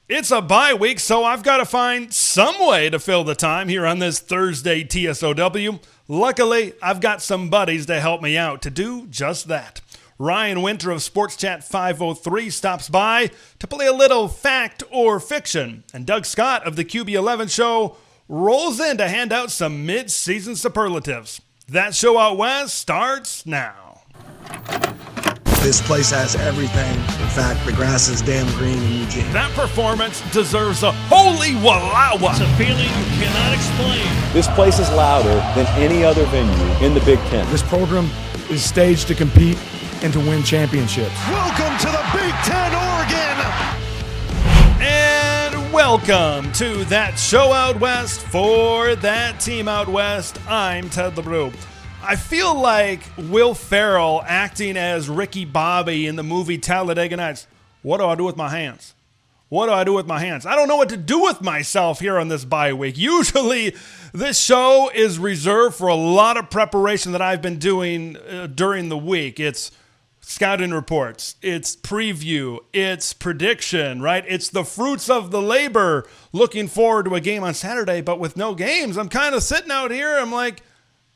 It's a bye week, so I've got to find some way to fill the time here on this Thursday TSOW. Luckily, I've got some buddies to help me out to do just that. Rian Winter of SportsChat 503 stops by to play a little fact or fiction, and Doug Scott of the QB11 Show rolls in to hand out some mid-season superlatives. That show out west starts now. This place has everything. In fact, the grass is damn green in Eugene. That performance deserves a holy wallawa. It's a feeling you cannot explain. This place is louder than any other venue in the Big Ten. This program is staged to compete and to win championships. Welcome to the Big Ten, Oregon. And welcome to That Show Out West for That Team Out West. I'm Ted LeBrew. I feel like Will Ferrell acting as Ricky Bobby in the movie Talladega Nights. What do I do with my hands? What do I do with my hands? I don't know what to do with myself here on this bye week. Usually, this show is reserved for a lot of preparation that I've been doing during the week. It's scouting reports, it's preview, it's prediction, right? It's the fruits of the labor looking forward to a game on Saturday, but with no games, I'm kind of sitting out here. I'm like,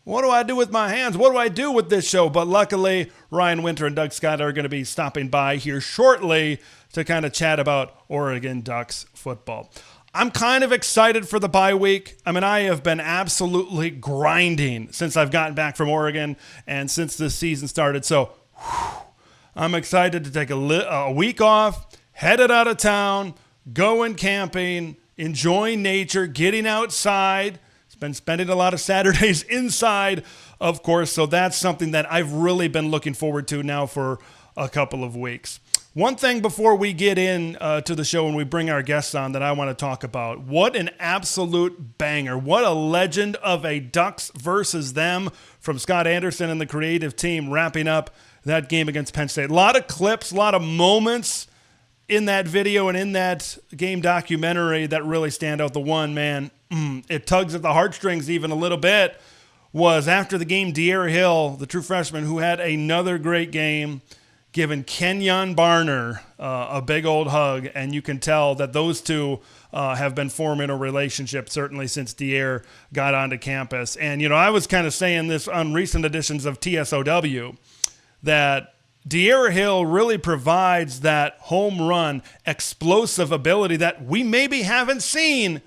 what do I do with my hands? What do I do with this show? But luckily, Rian Winter and Doug Scott are going to be stopping by here shortly to kind of chat about Oregon Ducks football. I'm kind of excited for the bye week. I mean, I have been absolutely grinding since I've gotten back from Oregon and since this season started. So I'm excited to take a week off, headed out of town, going camping, enjoying nature, getting outside. Been spending a lot of Saturdays inside, of course, so that's something that I've really been looking forward to now for a couple of weeks. One thing before we get in to the show and we bring our guests on that I want to talk about. What an absolute banger. What a legend of a Ducks versus them from Scott Anderson and the creative team wrapping up that game against Penn State. A lot of clips, a lot of moments in that video and in that game documentary that really stand out. The one, man, it tugs at the heartstrings even a little bit, was after the game, De'Aaron Hill, the true freshman, who had another great game, giving Kenyon Barner a big old hug, and you can tell that those two have been forming a relationship, certainly since De'Aaron got onto campus. And, you know, I was kind of saying this on recent editions of TSOW, that De'Aaron Hill really provides that home run explosive ability that we maybe haven't seen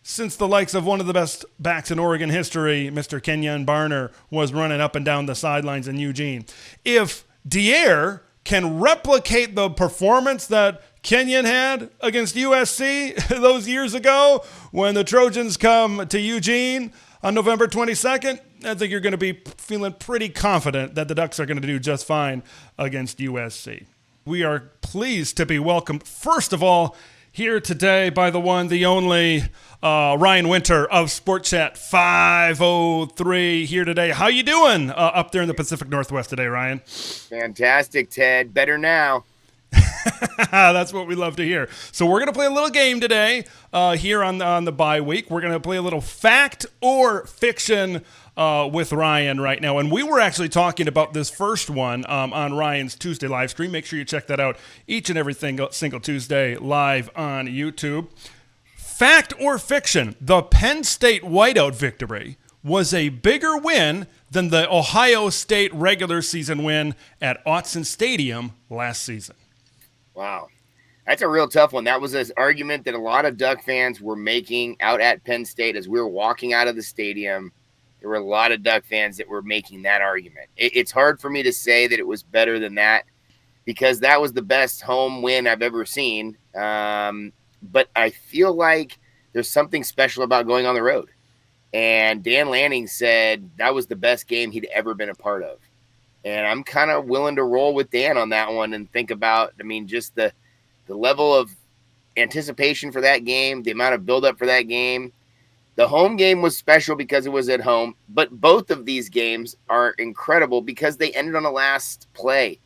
since the likes of one of the best backs in Oregon history, Mr. Kenyon Barner, was running up and down the sidelines in Eugene. If De'Aaron can replicate the performance that Kenyon had against USC those years ago when the Trojans come to Eugene on November 22nd, I think you're going to be feeling pretty confident that the Ducks are going to do just fine against USC. We are pleased to be welcomed, first of all, here today by the one, the only Rian Winter of SportsChat 503 here today. How you doing up there in the Pacific Northwest today, Ryan? Fantastic, Ted. Better now. That's what we love to hear. So we're going to play a little game today here on the bye week. We're going to play a little fact or fiction with Rian right now. And we were actually talking about this first one on Ryan's Tuesday live stream. Make sure you check that out each and every single Tuesday live on YouTube. Fact or fiction, the Penn State whiteout victory was a bigger win than the Ohio State regular season win at Autzen Stadium last season. Wow. That's a real tough one. That was an argument that a lot of Duck fans were making out at Penn State as we were walking out of the stadium. There were a lot of Duck fans that were making that argument. It's hard for me to say that it was better than that because that was the best home win I've ever seen. But I feel like there's something special about going on the road. And Dan Lanning said that was the best game he'd ever been a part of. And I'm kind of willing to roll with Dan on that one and think about, I mean, just the level of anticipation for that game, the amount of buildup for that game. The home game was special because it was at home, but both of these games are incredible because they ended on the last play.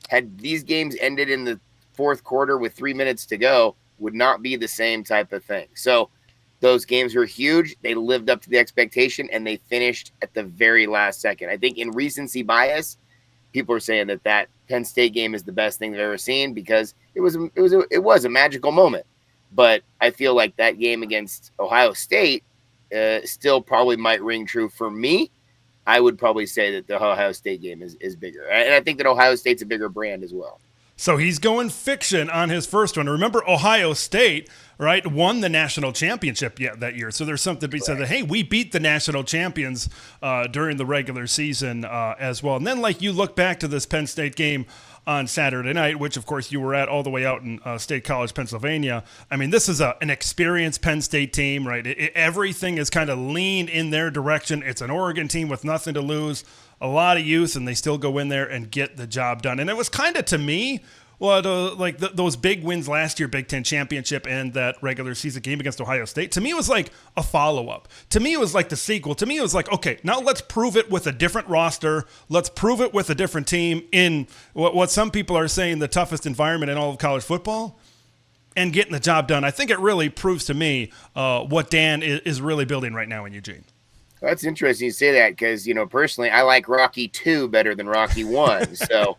Had these games ended in the fourth quarter with 3 minutes to go, would not be the same type of thing. So those games were huge. They lived up to the expectation, and they finished at the very last second. I think in recency bias, people are saying that Penn State game is the best thing they've ever seen because it was a magical moment. But I feel like that game against Ohio State still probably might ring true for me. I would probably say that the Ohio State game is bigger. And I think that Ohio State's a bigger brand as well. So he's going fiction on his first one. Remember, Ohio State, right, won the national championship that year. So there's something to be said that, hey, we beat the national champions during the regular season as well. And then, like, you look back to this Penn State game on Saturday night, which, of course, you were at all the way out in State College, Pennsylvania. I mean, this is an experienced Penn State team, right? Everything is kind of leaned in their direction. It's an Oregon team with nothing to lose, a lot of youth, and they still go in there and get the job done. And it was kind of, to me, those big wins last year, Big Ten championship and that regular season game against Ohio State, to me it was like a follow-up. To me it was like the sequel. To me it was like, okay, now let's prove it with a different roster. Let's prove it with a different team in what some people are saying the toughest environment in all of college football, and getting the job done. I think it really proves to me what Dan is really building right now in Eugene. That's interesting you say that because, personally, I like Rocky 2 better than Rocky 1. So,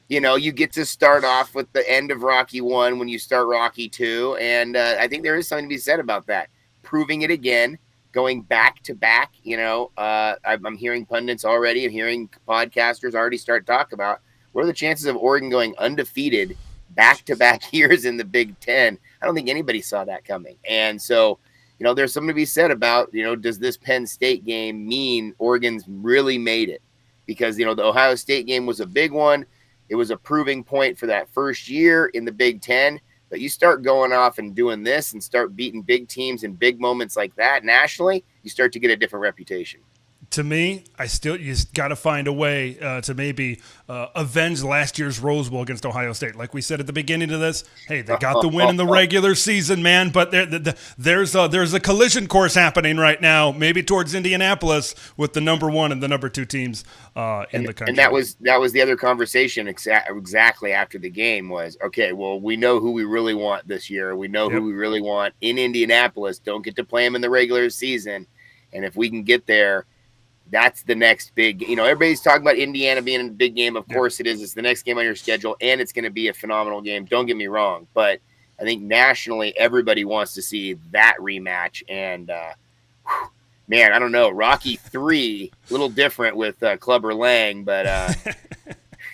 you get to start off with the end of Rocky 1 when you start Rocky 2. And I think there is something to be said about that. Proving it again, going back to back. I'm hearing pundits already and hearing podcasters already start talk about what are the chances of Oregon going undefeated back-to-back years in the Big Ten. I don't think anybody saw that coming. And so, there's something to be said about, does this Penn State game mean Oregon's really made it? Because, the Ohio State game was a big one. It was a proving point for that first year in the Big Ten. But you start going off and doing this and start beating big teams in big moments like that nationally, you start to get a different reputation. To me, you got to find a way to maybe avenge last year's Rose Bowl against Ohio State. Like we said at the beginning of this, hey, they got the win in the regular season, man. But there's a collision course happening right now, maybe towards Indianapolis with the number 1 and the number 2 teams in the country. And that was the other conversation exactly after the game was, okay, well, we know who we really want this year. We know who we really want in Indianapolis. Don't get to play them in the regular season. And if we can get there, that's the next big, everybody's talking about Indiana being a big game. Of course it is. It's the next game on your schedule, and it's going to be a phenomenal game. Don't get me wrong. But I think nationally, everybody wants to see that rematch. And, man, I don't know. Rocky 3, a little different with Clubber Lang. But,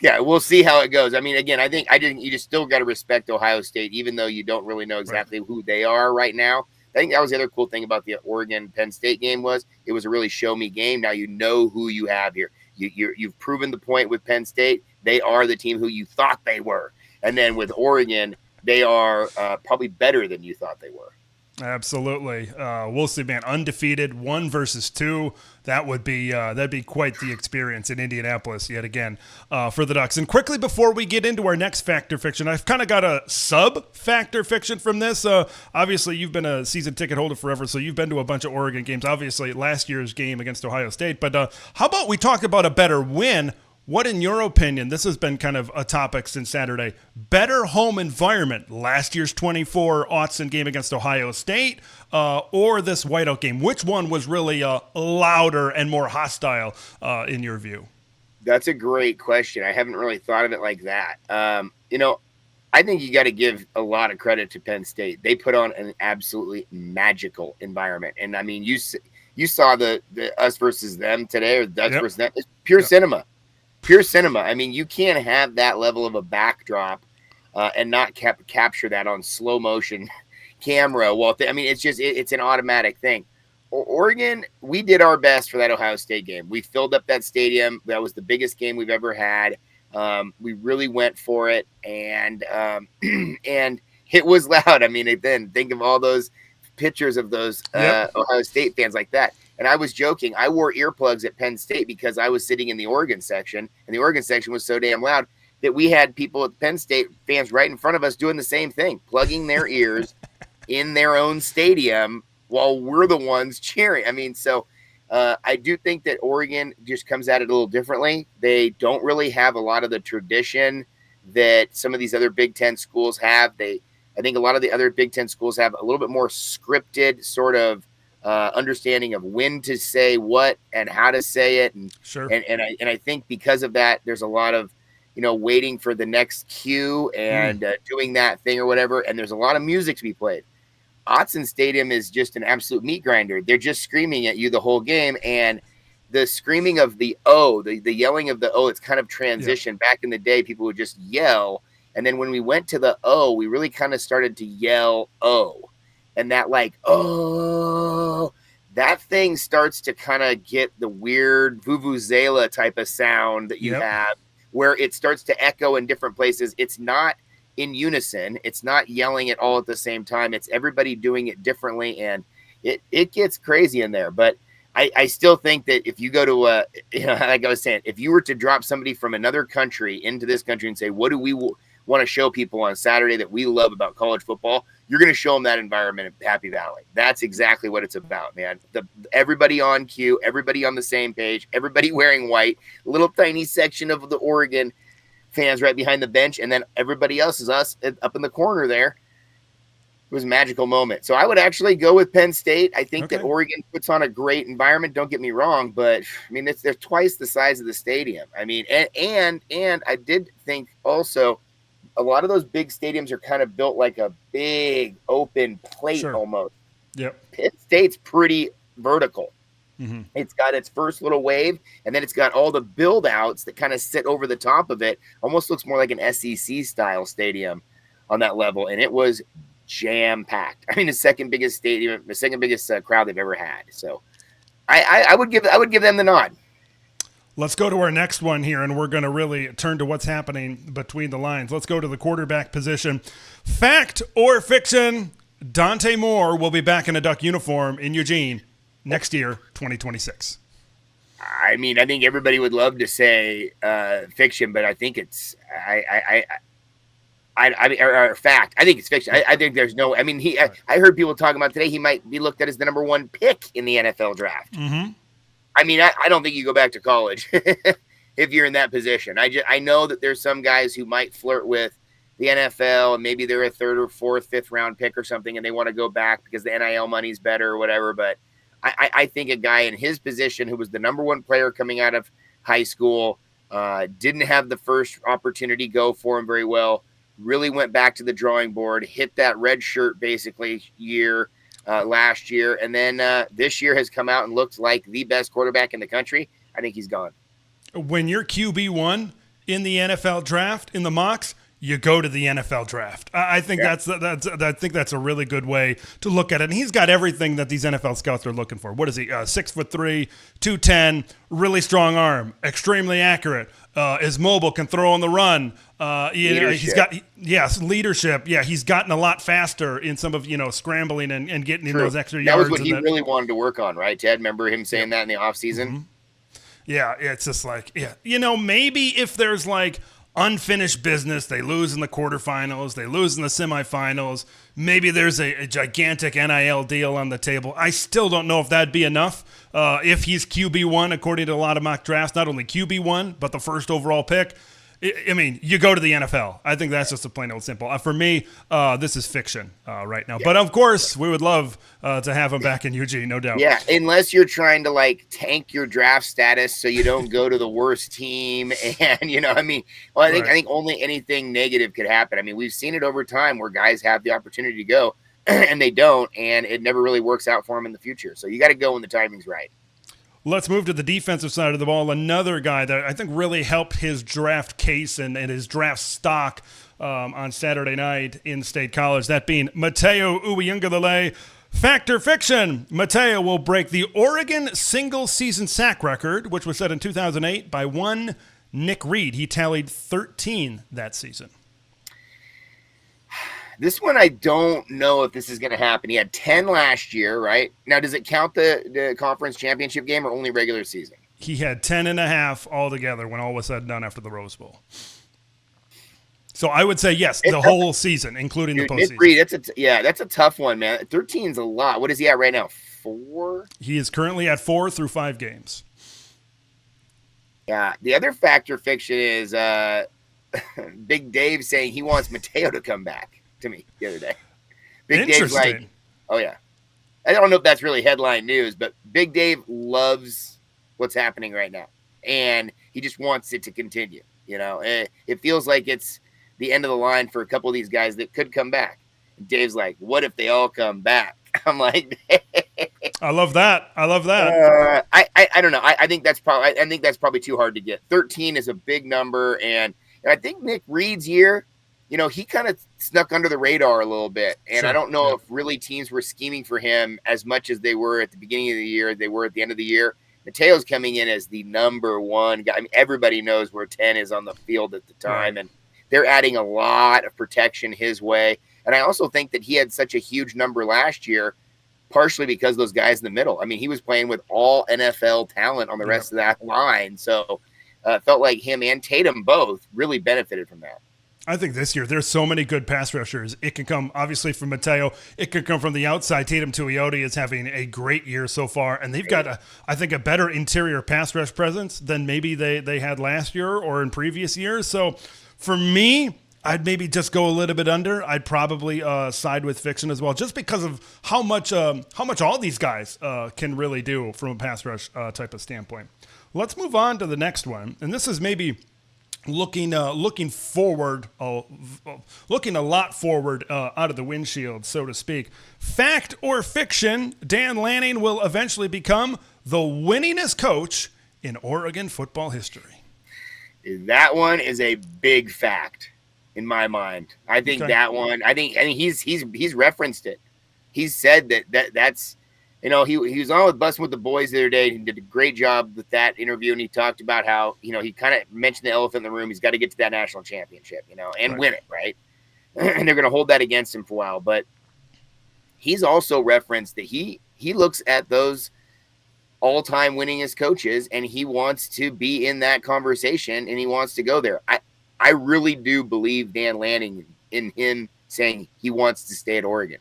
yeah, we'll see how it goes. I mean, again, I think you just still got to respect Ohio State, even though you don't really know exactly who they are right now. I think that was the other cool thing about the Oregon-Penn State game was it was a really show-me game. Now you know who you have here. You've proven the point with Penn State. They are the team who you thought they were. And then with Oregon, they are probably better than you thought they were. Absolutely. We'll see, man. Undefeated, 1 versus 2. That'd be quite the experience in Indianapolis yet again for the Ducks. And quickly before we get into our next Factor Fiction, I've kind of got a sub-Factor Fiction from this. Obviously, you've been a season ticket holder forever, so you've been to a bunch of Oregon games. Obviously, last year's game against Ohio State. But how about we talk about a better win? What, in your opinion, this has been kind of a topic since Saturday, better home environment, last year's 24 Autzen game against Ohio State or this whiteout game? Which one was really louder and more hostile in your view? That's a great question. I haven't really thought of it like that. I think you got to give a lot of credit to Penn State. They put on an absolutely magical environment. And, I mean, you saw the us versus them today or the Ducks versus them. It's pure cinema. Pure cinema. I mean, you can't have that level of a backdrop and not capture that on slow motion camera. It's an automatic thing. Oregon, we did our best for that Ohio State game. We filled up that stadium. That was the biggest game we've ever had. We really went for it, and it was loud. I mean, then think of all those pictures of those Ohio State fans like that. And I was joking. I wore earplugs at Penn State because I was sitting in the Oregon section, and the Oregon section was so damn loud that we had people at Penn State fans right in front of us doing the same thing, plugging their ears in their own stadium while we're the ones cheering. I mean, so I do think that Oregon just comes at it a little differently. They don't really have a lot of the tradition that some of these other Big Ten schools have. I think a lot of the other Big Ten schools have a little bit more scripted sort of understanding of when to say what and how to say it. And, sure. And I think because of that, there's a lot of, waiting for the next cue and doing that thing or whatever. And there's a lot of music to be played. Autzen Stadium is just an absolute meat grinder. They're just screaming at you the whole game, and the screaming of the O, the yelling of the O, it's kind of transitioned. Back in the day, people would just yell, and then when we went to the O, we really kind of started to yell O, and that like oh, that thing starts to kind of get the weird vuvuzela type of sound that you have, where it starts to echo in different places. It's not in unison. It's not yelling it all at the same time. It's everybody doing it differently, and it gets crazy in there. But I still think that if you go to like I was saying, if you were to drop somebody from another country into this country and say, what do we want to show people on Saturday that we love about college football, you're going to show them that environment at Happy Valley. That's exactly what it's about, man. Everybody on cue, everybody on the same page, everybody wearing white, a little tiny section of the Oregon fans right behind the bench, and then everybody else is us up in the corner there. It was a magical moment. So I would actually go with Penn State. I think that Oregon puts on a great environment. Don't get me wrong, but I mean, they're twice the size of the stadium. I mean, and I did think also a lot of those big stadiums are kind of built like a big open plate almost. Yep. Penn State's pretty vertical. Mm-hmm. It's got its first little wave, and then it's got all the build outs that kind of sit over the top of it. Almost looks more like an SEC style stadium on that level. And it was jam packed. I mean, the second biggest stadium, the second biggest crowd they've ever had. So I would give them the nod. Let's go to our next one here, and we're going to really turn to what's happening between the lines. Let's go to the quarterback position. Fact or fiction, Dante Moore will be back in a Duck uniform in Eugene next year, 2026. I mean, I think everybody would love to say fiction, but I think it's or fact. I think it's fiction. I think there's no. I mean, I heard people talking about today. He might be looked at as the number 1 pick in the NFL draft. Mm-hmm. I mean, I don't think you go back to college if you're in that position. I know that there's some guys who might flirt with the NFL, and maybe they're a 3rd or 4th, 5th round pick or something, and they want to go back because the NIL money's better or whatever. But I think a guy in his position who was the number 1 player coming out of high school, didn't have the first opportunity go for him very well, really went back to the drawing board, hit that red shirt basically last year, and then this year has come out and looked like the best quarterback in the country. I think he's gone. When you're QB1 in the NFL draft, in the mocks, you go to the NFL draft. I think I think that's a really good way to look at it. And he's got everything that these NFL scouts are looking for. What is he? 6'3", 210, really strong arm, extremely accurate, is mobile, can throw on the run. He's got leadership. Yeah, he's gotten a lot faster in some of scrambling and getting in those extra yards. That was what he really wanted to work on, right, Ted? Remember him saying that in the offseason? Mm-hmm. Yeah, it's just like maybe if there's like unfinished business, they lose in the quarterfinals, they lose in the semifinals, maybe there's a gigantic NIL deal on the table. I still don't know if that'd be enough. If he's QB1, according to a lot of mock drafts, not only QB1, but the first overall pick, I mean, you go to the NFL. I think that's just a plain old simple. For me, this is fiction right now. Yeah. But, of course, we would love to have him back in Eugene, no doubt. Yeah, unless you're trying to, like, tank your draft status so you don't go to the worst team. And, I think only anything negative could happen. I mean, we've seen it over time where guys have the opportunity to go and they don't, and it never really works out for them in the future. So you got to go when the timing's right. Let's move to the defensive side of the ball. Another guy that I think really helped his draft case and his draft stock on Saturday night in State College, that being Mateo Uyunglele. Fact or fiction, Mateo will break the Oregon single-season sack record, which was set in 2008 by one Nick Reed. He tallied 13 that season. This one, I don't know if this is going to happen. He had 10 last year, right? Now, does it count the conference championship game or only regular season? He had 10 and a half altogether when all was said and done after the Rose Bowl. So I would say yes, the whole season, including the postseason. Nick Reed, that's a tough one, man. 13 is a lot. What is he at right now? 4? He is currently at 4 through 5 games. Yeah. The other factor fiction is Big Dave saying he wants Mateo to come back. To me the other day. Big Dave's like, oh yeah. I don't know if that's really headline news, but Big Dave loves what's happening right now. And he just wants it to continue. It feels like it's the end of the line for a couple of these guys that could come back. Dave's like, what if they all come back? I'm like, I love that. I love that. I don't know. I think that's probably too hard to get. 13 is a big number, and I think Nick Reed's year, he kind of snuck under the radar a little bit, and Sure. I don't know if really teams were scheming for him as much as they were at the beginning of the year. They were at the end of the year. Mateo's coming in as the number one guy. I mean, everybody knows where 10 is on the field at the time, and they're adding a lot of protection his way. And I also think that he had such a huge number last year, partially because those guys in the middle. I mean, he was playing with all NFL talent on the rest of that line. So it felt like him and Tatum both really benefited from that. I think this year there's so many good pass rushers. It can come obviously from Mateo. It can come from the outside. Tatum Tuioti is having a great year so far, and they've got I think a better interior pass rush presence than maybe they had last year or in previous years. So for me, I'd maybe just go a little bit under. I'd probably side with Fiction as well, just because of how much all these guys can really do from a pass rush type of standpoint. Let's move on to the next one, and this is maybe looking forward, looking a lot forward out of the windshield, so to speak. Fact or fiction? Dan Lanning will eventually become the winningest coach in Oregon football history. That one is a big fact in my mind. I think that one. I think he's referenced it. He's said that's. He was on with Busting with the Boys the other day. He did a great job with that interview, and he talked about how, he kind of mentioned the elephant in the room. He's got to get to that national championship, and win it, right? And they're going to hold that against him for a while. But he's also referenced that he looks at those all-time winningest coaches, and he wants to be in that conversation, and he wants to go there. I really do believe Dan Lanning in him saying he wants to stay at Oregon.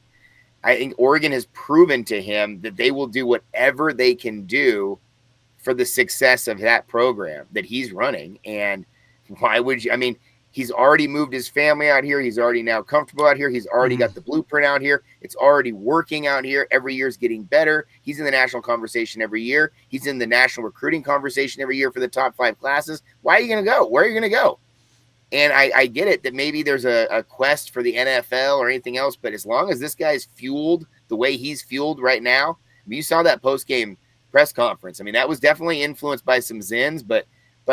I think Oregon has proven to him that they will do whatever they can do for the success of that program that he's running. And why would you? I mean, he's already moved his family out here. He's already now comfortable out here. He's already got the blueprint out here. It's already working out here. Every year is getting better. He's in the national conversation every year. He's in the national recruiting conversation every year for the top 5 classes. Why are you going to go? Where are you going to go? And I get it that maybe there's a quest for the NFL or anything else, but as long as this guy's fueled the way he's fueled right now, I mean, you saw that post-game press conference. I mean, that was definitely influenced by some Zins, but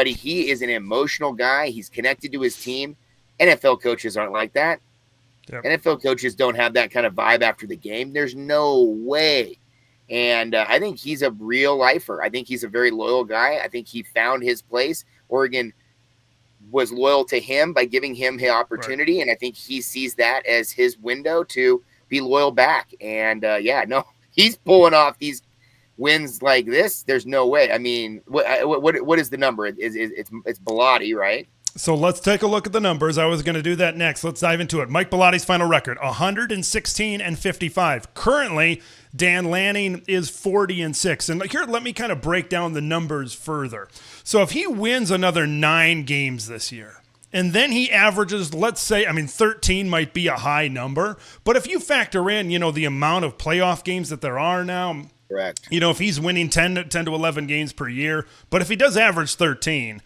he is an emotional guy. He's connected to his team. NFL coaches aren't like that. Yep. NFL coaches don't have that kind of vibe after the game. There's no way. And I think he's a real lifer. I think he's a very loyal guy. I think he found his place. Oregon was loyal to him by giving him the opportunity. Right. And I think he sees that as his window to be loyal back. And he's pulling off these wins like this. There's no way. I mean, what is the number? It's Bellotti, right? So let's take a look at the numbers. I was going to do that next. Let's dive into it. Mike Bellotti's final record, 116-55. Currently, Dan Lanning is 40-6. And here, let me kind of break down the numbers further. So if he wins another 9 games this year, and then he averages, let's say, 13 might be a high number, but if you factor in, the amount of playoff games that there are now, correct. If he's winning 10 to 11 games per year, but if he does average 13,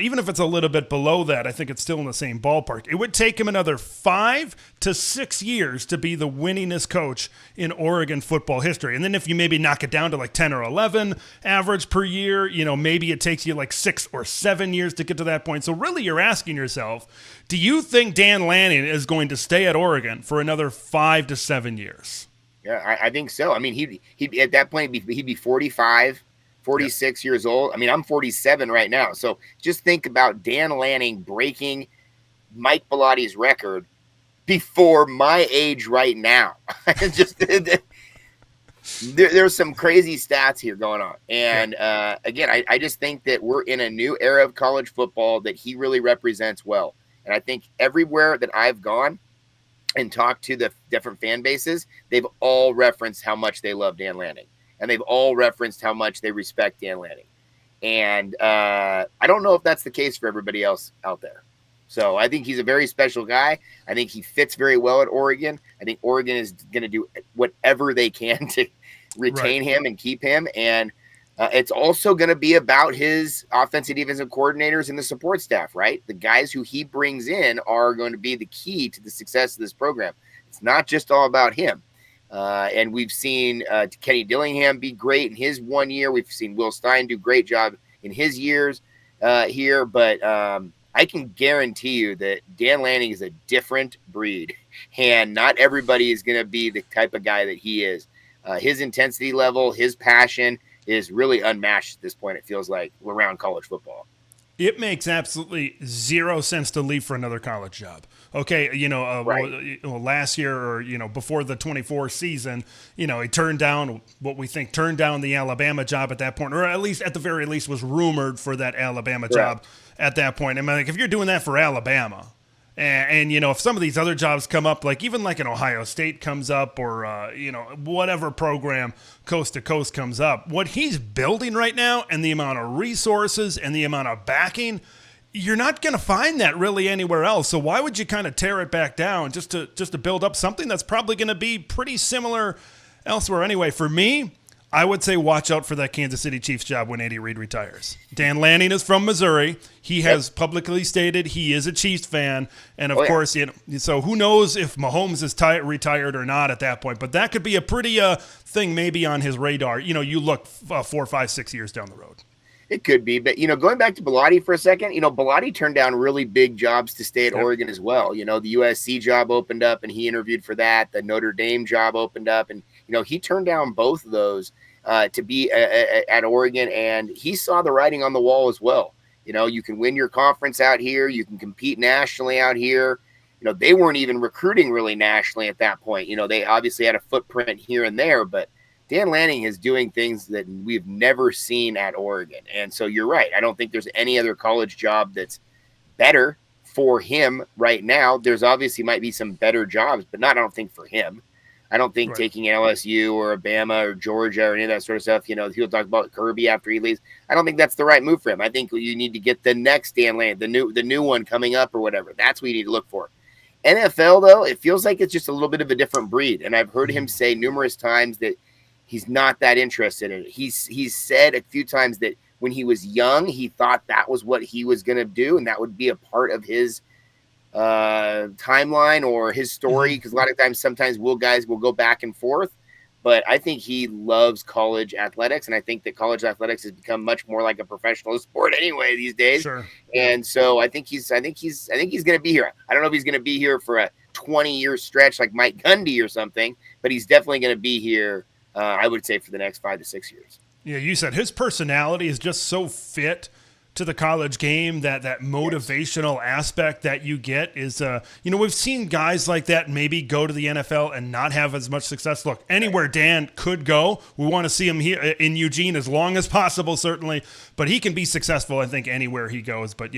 even if it's a little bit below that, I think it's still in the same ballpark. It would take him another 5 to 6 years to be the winningest coach in Oregon football history. And then if you maybe knock it down to like 10 or 11 average per year, maybe it takes you like 6 or 7 years to get to that point. So really you're asking yourself, do you think Dan Lanning is going to stay at Oregon for another 5 to 7 years? Yeah, I think so. I mean, he'd at that point, he'd be 45, 46 years old. I mean, I'm 47 right now. So just think about Dan Lanning breaking Mike Bellotti's record before my age right now. There's some crazy stats here going on. And again, I just think that we're in a new era of college football that he really represents well. And I think everywhere that I've gone and talked to the different fan bases, they've all referenced how much they love Dan Lanning, and they've all referenced how much they respect Dan Lanning. And I don't know if that's the case for everybody else out there. So I think he's a very special guy. I think he fits very well at Oregon. I think Oregon is going to do whatever they can to retain him and keep him. And it's also going to be about his offensive defensive coordinators and the support staff, right? The guys who he brings in are going to be the key to the success of this program. It's not just all about him. And we've seen Kenny Dillingham be great in his 1 year. We've seen Will Stein do a great job in his years here. But I can guarantee you that Dan Lanning is a different breed. And not everybody is going to be the type of guy that he is. His intensity level, his passion is really unmatched at this point, it feels like, around college football. It makes absolutely zero sense to leave for another college job. Okay, Right. last year or, before the 24 season, he turned down the Alabama job at that point, or at the very least was rumored for that Alabama job at that point. I mean, like, if you're doing that for Alabama, and if some of these other jobs come up, like even like an Ohio State comes up, or whatever program coast to coast comes up, what he's building right now and the amount of resources and the amount of backing, you're not going to find that really anywhere else. So why would you kind of tear it back down just to build up something that's probably going to be pretty similar elsewhere anyway? For me, I would say watch out for that Kansas City Chiefs job when Andy Reid retires. Dan Lanning is from Missouri. He has publicly stated he is a Chiefs fan. And, of course, so who knows if Mahomes is retired or not at that point. But that could be a pretty thing maybe on his radar. You look 4, 5, 6 years down the road. It could be. But, going back to Bellotti for a second, Bellotti turned down really big jobs to stay at Oregon as well. The USC job opened up and he interviewed for that. The Notre Dame job opened up and, he turned down both of those to be at Oregon, and he saw the writing on the wall as well. You can win your conference out here. You can compete nationally out here. They weren't even recruiting really nationally at that point. They obviously had a footprint here and there, but Dan Lanning is doing things that we've never seen at Oregon. And so you're right. I don't think there's any other college job that's better for him right now. There's obviously might be some better jobs, but I don't think for him. I don't think taking LSU or Alabama or Georgia or any of that sort of stuff, he'll talk about Kirby after he leaves. I don't think that's the right move for him. I think you need to get the next Dan Lanning, the new one coming up or whatever. That's what you need to look for. NFL, though, it feels like it's just a little bit of a different breed. And I've heard him say numerous times that he's not that interested in it. He's said a few times that when he was young, he thought that was what he was going to do, and that would be a part of his timeline or his story, because a lot of times sometimes guys will go back and forth, but I think he loves college athletics, and I think that college athletics has become much more like a professional sport anyway these days. Sure. And so I think he's going to be here. I don't know if he's going to be here for a 20-year stretch like Mike Gundy or something, but he's definitely going to be here, I would say, for the next 5 to 6 years. Yeah, you said his personality is just so fit to the college game, that motivational aspect that you get is, we've seen guys like that maybe go to the NFL and not have as much success. Look, anywhere Dan could go, we want to see him here in Eugene as long as possible, certainly, but he can be successful, I think, anywhere he goes. But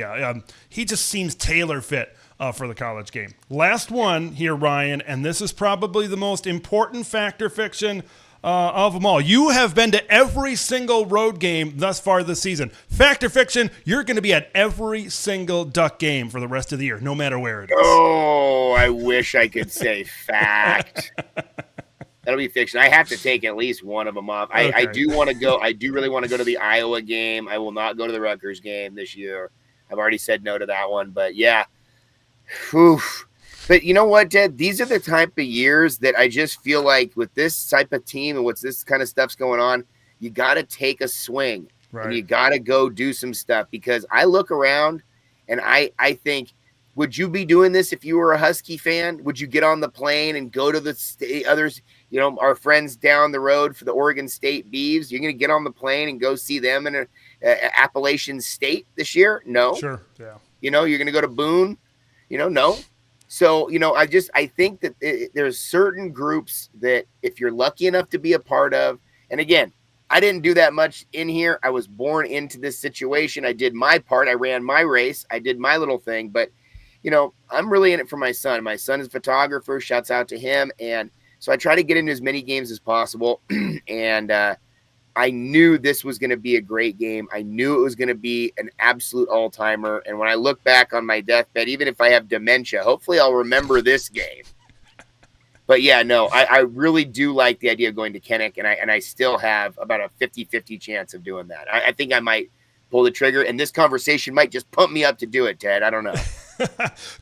he just seems tailor fit for the college game. Last one here, Ryan, and this is probably the most important fact or fiction of them all. You have been to every single road game thus far this season. Fact or fiction, you're going to be at every single Duck game for the rest of the year, no matter where it is. Oh, I wish I could say fact. That'll be fiction. I have to take at least one of them off. Okay. I do want to go. I do really want to go to the Iowa game. I will not go to the Rutgers game this year. I've already said no to that one. But, yeah. Oof. But you know what, Ted? These are the type of years that I just feel like with this type of team and what's this kind of stuff's going on, you got to take a swing. Right. And you got to go do some stuff, because I look around and I think, would you be doing this if you were a Husky fan? Would you get on the plane and go to the others, our friends down the road for the Oregon State Beavs? You're going to get on the plane and go see them in a Appalachian State this year? No. Sure, yeah. You're going to go to Boone? No. So, I think that there's certain groups that if you're lucky enough to be a part of, and again, I didn't do that much in here. I was born into this situation. I did my part. I ran my race. I did my little thing. But, I'm really in it for my son. My son is a photographer. Shouts out to him. And so I try to get into as many games as possible. And I knew this was going to be a great game. I knew it was going to be an absolute all-timer. And when I look back on my deathbed, even if I have dementia, hopefully I'll remember this game. But, yeah, no, I really do like the idea of going to Kinnick, and I still have about a 50-50 chance of doing that. I think I might pull the trigger, and this conversation might just pump me up to do it, Ted. I don't know.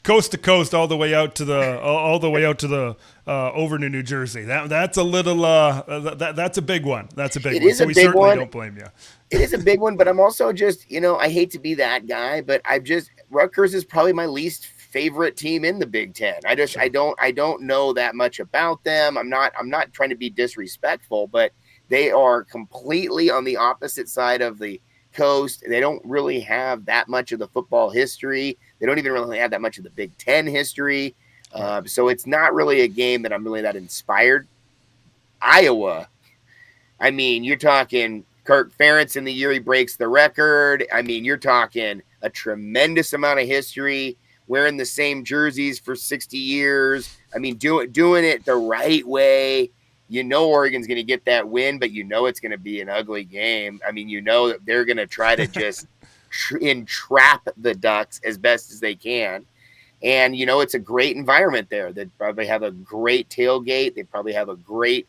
Coast to coast, all the way out to the over to New Jersey. That's a little that's a big one. That's a big one. So we certainly don't blame you. It is a big one, but I'm also just, I hate to be that guy, but Rutgers is probably my least favorite team in the Big Ten. I don't know that much about them. I'm not trying to be disrespectful, but they are completely on the opposite side of the coast. They don't really have that much of the football history. They don't even really have that much of the Big Ten history. So it's not really a game that I'm really that inspired. Iowa, I mean, you're talking Kirk Ferentz in the year he breaks the record. I mean, you're talking a tremendous amount of history, wearing the same jerseys for 60 years. I mean, doing it the right way. Oregon's going to get that win, but it's going to be an ugly game. I mean, that they're going to try to just entrap the Ducks as best as they can. And, it's a great environment there. They probably have a great tailgate. They probably have a great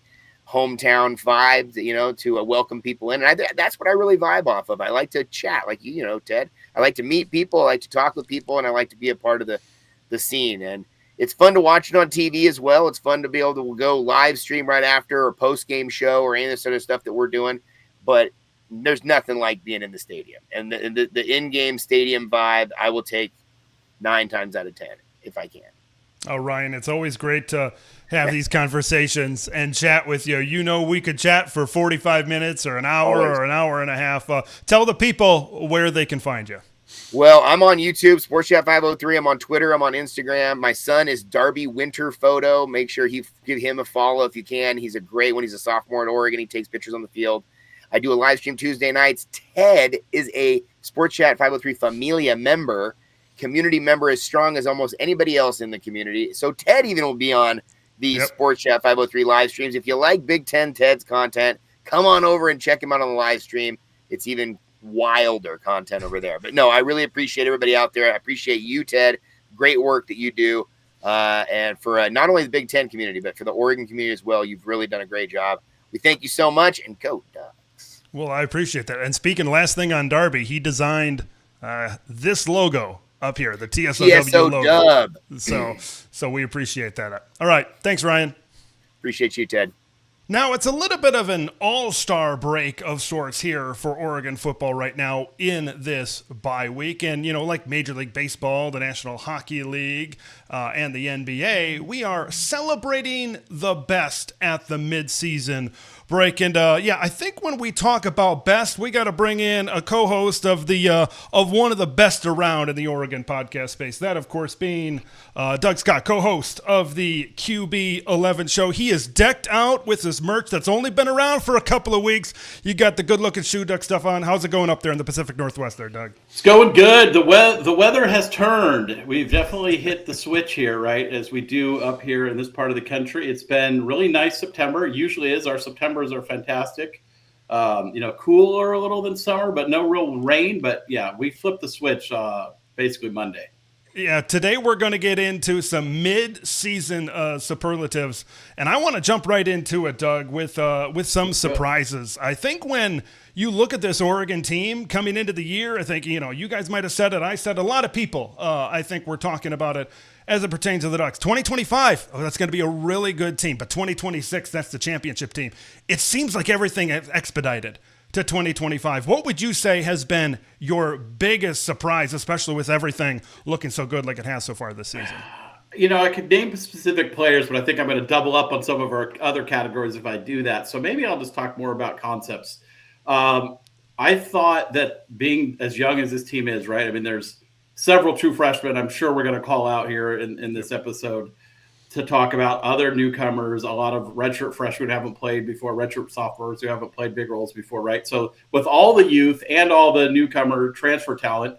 hometown vibe, to welcome people in. And that's what I really vibe off of. I like to chat, like Ted. I like to meet people. I like to talk with people, and I like to be a part of the scene. And it's fun to watch it on TV as well. It's fun to be able to go live stream right after, or post-game show, or any of this other stuff that we're doing. But there's nothing like being in the stadium. And the in-game stadium vibe, I will take 9 times out of 10 if I can. Oh, Ryan, it's always great to have these conversations and chat with you. We could chat for 45 minutes or an hour or an hour and a half. Tell the people where they can find you. Well, I'm on YouTube, SportsChat 503. I'm on Twitter. I'm on Instagram. My son is Darby Winter Photo. Make sure you give him a follow if you can. He's a great one. He's a sophomore at Oregon. He takes pictures on the field. I do a live stream Tuesday nights. Ted is a SportsChat 503 Familia member. Community member as strong as almost anybody else in the community. So Ted even will be on the SportsChat 503 live streams. If you like Big Ten Ted's content, come on over and check him out on the live stream. It's even wilder content over there. But no, I really appreciate everybody out there. I appreciate you, Ted. Great work that you do. And for not only the Big Ten community, but for the Oregon community as well. You've really done a great job. We thank you so much, and go Ducks. Well, I appreciate that. And speaking, last thing on Darby, he designed this logo up here, the TSOW logo. Dub. So we appreciate that. All right. Thanks, Ryan. Appreciate you, Ted. Now, it's a little bit of an all-star break of sorts here for Oregon football right now in this bye week. And, like Major League Baseball, the National Hockey League, and the NBA, we are celebrating the best at the mid-season break. And, I think when we talk about best, we got to bring in a co-host of one of the best around in the Oregon podcast space. That, of course, being Doug Scott, co-host of the QB11 Show. He is decked out with his merch that's only been around for a couple of weeks. You got the good-looking shoe duck stuff on. How's it going up there in the Pacific Northwest there, Doug? It's going good. The weather has turned. We've definitely hit the switch here, right, as we do up here in this part of the country. It's been really nice September. It usually is. Our Septembers are fantastic. Cooler a little than summer, but no real rain. But, yeah, we flipped the switch basically Monday. Yeah, today we're going to get into some mid-season superlatives, and I want to jump right into it, Doug, with some surprises. I think when you look at this Oregon team coming into the year, I think, you guys might have said it, I said, a lot of people, I think we're talking about it as it pertains to the Ducks. 2025, that's going to be a really good team, but 2026, that's the championship team. It seems like everything is expedited to 2025. What would you say has been your biggest surprise, especially with everything looking so good like it has so far this season? I could name specific players, but I think I'm going to double up on some of our other categories if I do that. So maybe I'll just talk more about concepts. I thought that being as young as this team is, right? I mean, there's several true freshmen I'm sure we're going to call out here in this episode to talk about other newcomers, a lot of redshirt freshmen who haven't played before, redshirt sophomores who haven't played big roles before, right? So with all the youth and all the newcomer transfer talent,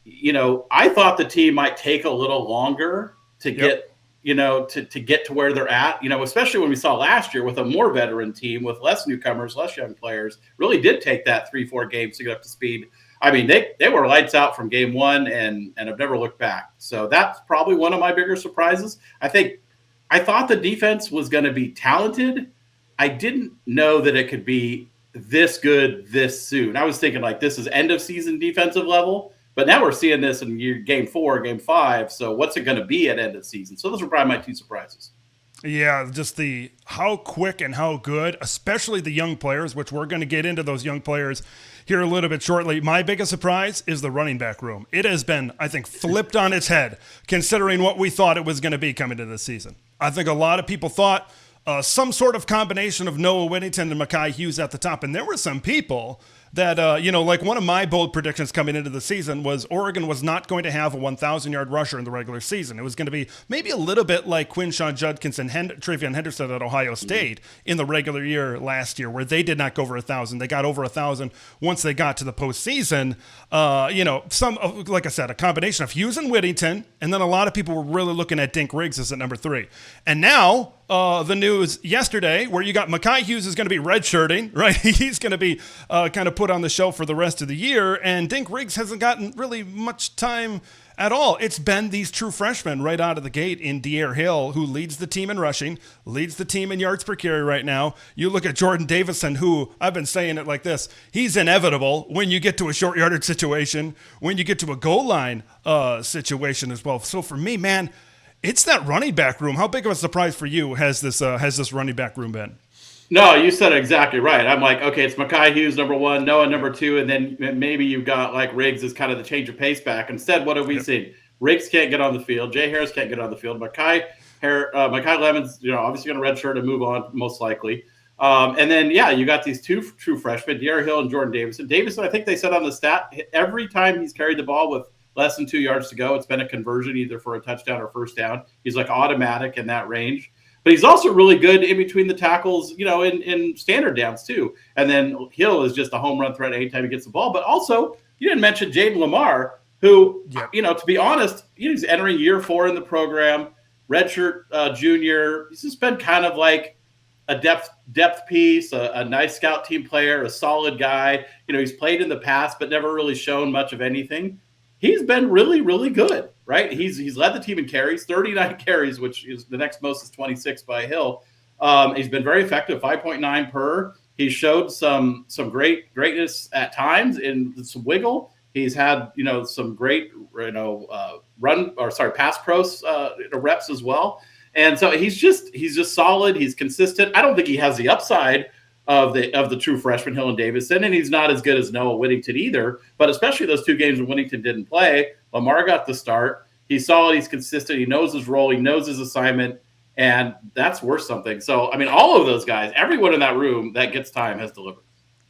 I thought the team might take a little longer to get, to get to where they're at, especially when we saw last year with a more veteran team with less newcomers, less young players, really did take that 3-4 games to get up to speed. I mean, they were lights out from game one and have never looked back. So that's probably one of my bigger surprises. I thought the defense was going to be talented. I didn't know that it could be this good this soon. I was thinking like this is end of season defensive level, But now we're seeing this in game 4, game 5. So what's it going to be at end of the season? So those are probably my 2 surprises. Yeah, just the how quick and how good, especially the young players, which we're going to get into those young players here a little bit shortly. My biggest surprise is the running back room. It has been, I think, flipped on its head, considering what we thought it was going to be coming into this season. I think a lot of people thought some sort of combination of Noah Whittington and Mekhi Hughes at the top, and there were some people that, like one of my bold predictions coming into the season was Oregon was not going to have a 1,000-yard rusher in the regular season. It was going to be maybe a little bit like Quinshawn Judkins and Travion Henderson at Ohio State in the regular year last year, where they did not go over 1,000. They got over 1,000 once they got to the postseason. Like I said, a combination of Hughes and Whittington, and then a lot of people were really looking at Dink Riggs as at number 3. And now the news yesterday where you got Mekhi Hughes is going to be redshirting, right? He's going to be kind of put on the shelf for the rest of the year, and Dink Riggs hasn't gotten really much time at all. It's been these true freshmen right out of the gate in De'Aaron Hill, who leads the team in rushing, leads the team in yards per carry right now. You look at Jordan Davison, who, I've been saying it like this, he's inevitable when you get to a short yardage situation, when you get to a goal line situation as well. So for me, man, it's that running back room. How big of a surprise for you has this running back room been? No, you said it exactly right. I'm like, okay, it's Mekhi Hughes, number 1, Noah, number 2, and then maybe you've got like Riggs as kind of the change of pace back. Instead, what have we seen? Riggs can't get on the field. Jay Harris can't get on the field. Mekhi Lemon's, obviously going to redshirt and move on most likely. And then, you got these 2 true freshmen, De'Aaron Hill and Jordan Davison. Davison, I think they said on the stat, every time he's carried the ball with less than 2 yards to go, it's been a conversion either for a touchdown or first down. He's like automatic in that range. But he's also really good in between the tackles, in standard downs too. And then Hill is just a home run threat anytime he gets the ball. But also, you didn't mention Jaden Lamar, who, to be honest, he's entering year 4 in the program, redshirt junior. He's just been kind of like a depth piece, a nice scout team player, a solid guy. He's played in the past, but never really shown much of anything. He's been really, really good, right? He's led the team in carries, 39 carries, which is the next most is 26 by Hill. He's been very effective, 5.9 per. He showed some greatness at times in some wiggle. He's had some great pass pros reps as well. And so he's just solid. He's consistent. I don't think he has the upside of the true freshman Hill and Davison, and he's not as good as Noah Whittington either. But especially those 2 games when Whittington didn't play, Lamar got the start. He's solid. He's consistent. He knows his role. He knows his assignment, and that's worth something. So, I mean, all of those guys, everyone in that room that gets time has delivered.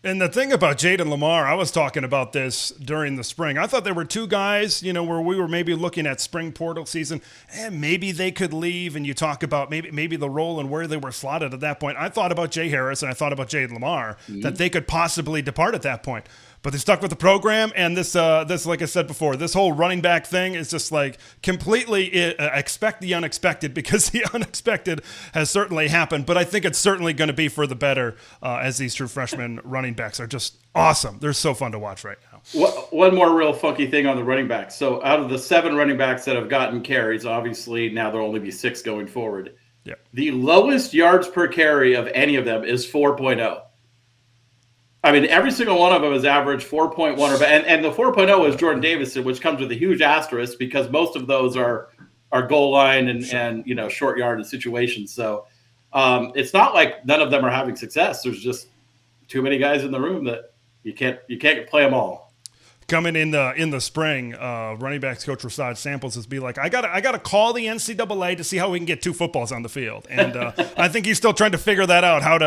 And the thing about Jaden Lamar, I was talking about this during the spring. I thought there were 2 guys, where we were maybe looking at spring portal season, and maybe they could leave, and you talk about maybe the role and where they were slotted at that point. I thought about Jay Harris and I thought about Jaden Lamar, that they could possibly depart at that point. But they stuck with the program, and this, like I said before, this whole running back thing is just like completely expect the unexpected, because the unexpected has certainly happened. But I think it's certainly going to be for the better as these true freshman running backs are just awesome. They're so fun to watch right now. One more real funky thing on the running backs. So out of the 7 running backs that have gotten carries, obviously now there'll only be 6 going forward. Yeah. The lowest yards per carry of any of them is 4.0. I mean, every single one of them is average 4.1 or better. And the 4.0 is Jordan Davison, which comes with a huge asterisk because most of those are goal line and short yardage situations. So it's not like none of them are having success. There's just too many guys in the room that you can't play them all. Coming in the spring, running backs coach Rasad Samples is be like, I gotta call the NCAA to see how we can get 2 footballs on the field, and I think he's still trying to figure that out, how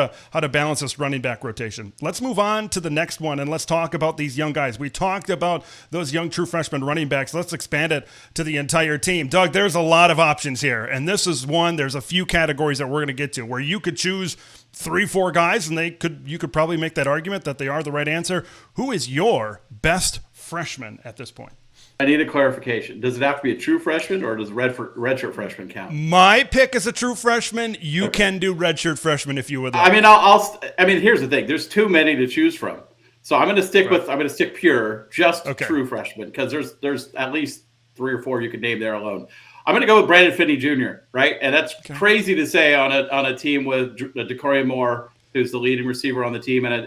to balance this running back rotation. Let's move on to the next one, and let's talk about these young guys. We talked about those young true freshman running backs. Let's expand it to the entire team. Doug, there's a lot of options here, and this is one. There's a few categories that we're going to get to where you could choose 3-4 guys, and you could probably make that argument that they are the right answer. Who is your best freshman at this point? I need a clarification. Does it have to be a true freshman, or does redshirt freshman count? My pick is a true freshman. You can do redshirt freshman if you would like. I mean, here's the thing. There's too many to choose from. So I'm going to stick with. I'm going to stick pure, just true freshman, because there's at least 3 or 4 you could name there alone. I'm going to go with Brandon Finney Jr. Right, and that's crazy to say on a team with Decoria Moore, who's the leading receiver on the team, and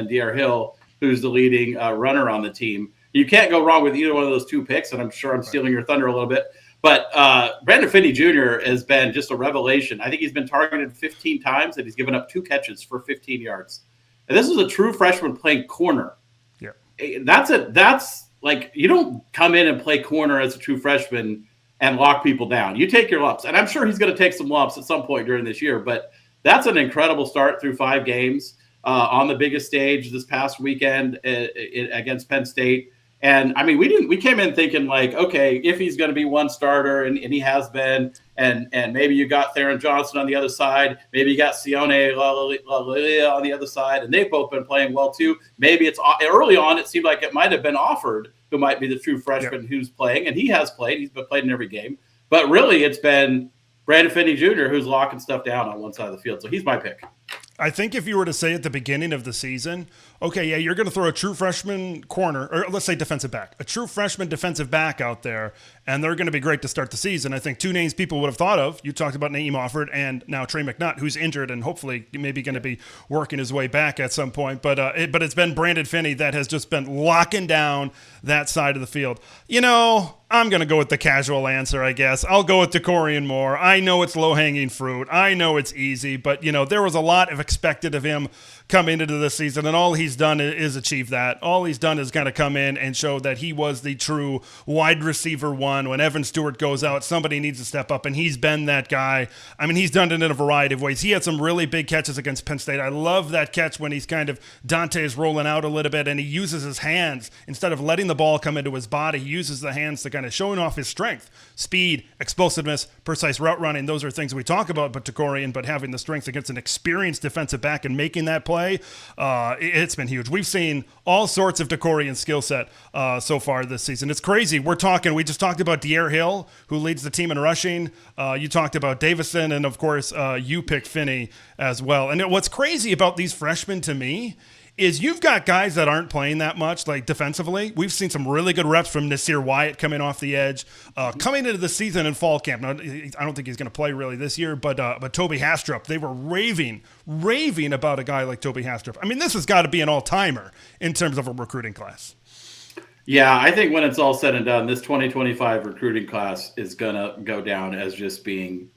De'Aaron Hill, who's the leading runner on the team. You can't go wrong with either one of those two picks, and I'm sure I'm stealing your thunder a little bit. But Brandon Finney Jr. has been just a revelation. I think he's been targeted 15 times, and he's given up 2 catches for 15 yards. And this is a true freshman playing corner. Yeah, that's like, you don't come in and play corner as a true freshman and lock people down. You take your lumps, and I'm sure he's going to take some lumps at some point during this year. But that's an incredible start through 5 games on the biggest stage this past weekend against Penn State. And I mean, we came in thinking like, okay, if he's going to be one starter, and he has been, and maybe you got Theron Johnson on the other side, maybe you got Sione Lalia on the other side, and they've both been playing well too. Maybe it's early on, it seemed like it might have been Offord, who might be the true freshman who's playing, and he has played. He's been played in every game, but really it's been Brandon Finney Jr. who's locking stuff down on one side of the field. So he's my pick. I think if you were to say at the beginning of the season, okay, yeah, you're going to throw a true freshman corner, or let's say defensive back, a true freshman defensive back out there, and they're going to be great to start the season. I think 2 names people would have thought of. You talked about Naeem Offord and now Trey McNutt, who's injured and hopefully maybe going to be working his way back at some point. But it's been Brandon Finney that has just been locking down that side of the field. You know, I'm going to go with the casual answer, I guess. I'll go with DeCorian Moore. I know it's low-hanging fruit. I know it's easy, but, you know, there was a lot of expected of him coming into this season, and all he's done is achieve that. All he's done is kind of come in and show that he was the true wide receiver one. When Evan Stewart goes out, somebody needs to step up, and he's been that guy. I mean, he's done it in a variety of ways. He had some really big catches against Penn State. I love that catch when he's kind of, Dante is rolling out a little bit, and he uses his hands. Instead of letting the ball come into his body, he uses the hands to kind of showing off his strength, speed, explosiveness, precise route running. Those are things we talk about, but DeCorian, but having the strength against an experienced defensive back and making that play, it's been huge. We've seen all sorts of DeCorian skill set so far this season. It's crazy. We just talked about De'Aaron Hill, who leads the team in rushing. You talked about Davison, and of course, you picked Finney as well. And what's crazy about these freshmen to me is you've got guys that aren't playing that much, like defensively. We've seen some really good reps from Nasir Wyatt coming off the edge, coming into the season in fall camp. Now, I don't think he's going to play really this year, but Toby Hastrup, they were raving about a guy like Toby Hastrup. I mean, this has got to be an all-timer in terms of a recruiting class. Yeah, I think when it's all said and done, this 2025 recruiting class is going to go down as just being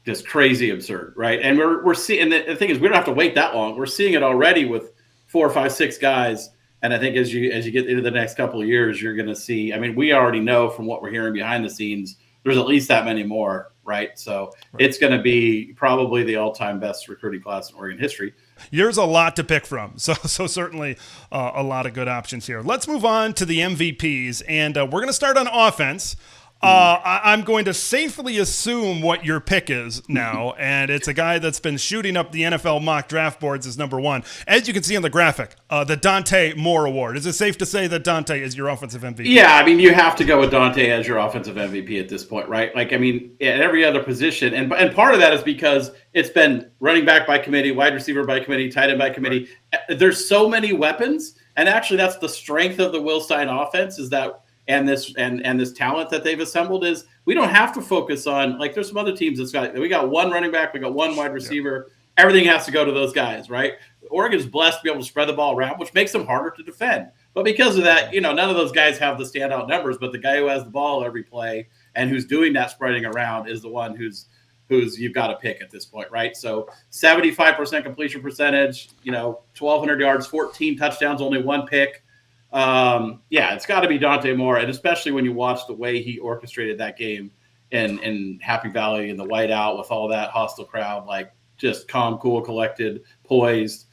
just crazy absurd, right? And we're seeing, the thing is, we don't have to wait that long. We're seeing it already with 4, 5, 6 guys. And I think as you get into the next couple of years, you're going to see, I mean, we already know from what we're hearing behind the scenes, there's at least that many more, right? So It's going to be probably the all-time best recruiting class in Oregon history. There's a lot to pick from. So certainly a lot of good options here. Let's move on to the MVPs, and we're going to start on offense. I'm going to safely assume what your pick is now, and it's a guy that's been shooting up the NFL mock draft boards as number 1. As you can see on the graphic, the Dante Moore Award. Is it safe to say that Dante is your offensive MVP? Yeah, I mean, you have to go with Dante as your offensive MVP at this point, right? Like, I mean, at every other position, and part of that is because it's been running back by committee, wide receiver by committee, tight end by committee. Right. There's so many weapons, and actually that's the strength of the Will Stein offense is that – and this talent that they've assembled is we don't have to focus on, like, there's some other teams we got 1 running back, we got 1 wide receiver. Yeah. Everything has to go to those guys, right? Oregon's blessed to be able to spread the ball around, which makes them harder to defend. But because of that, you know, none of those guys have the standout numbers, but the guy who has the ball every play and who's doing that spreading around is the one who's you've got to pick at this point, right? So 75% completion percentage, you know, 1,200 yards, 14 touchdowns, only 1 pick. It's got to be Dante Moore, and especially when you watch the way he orchestrated that game in Happy Valley in the whiteout with all that hostile crowd, like just calm, cool, collected, poised,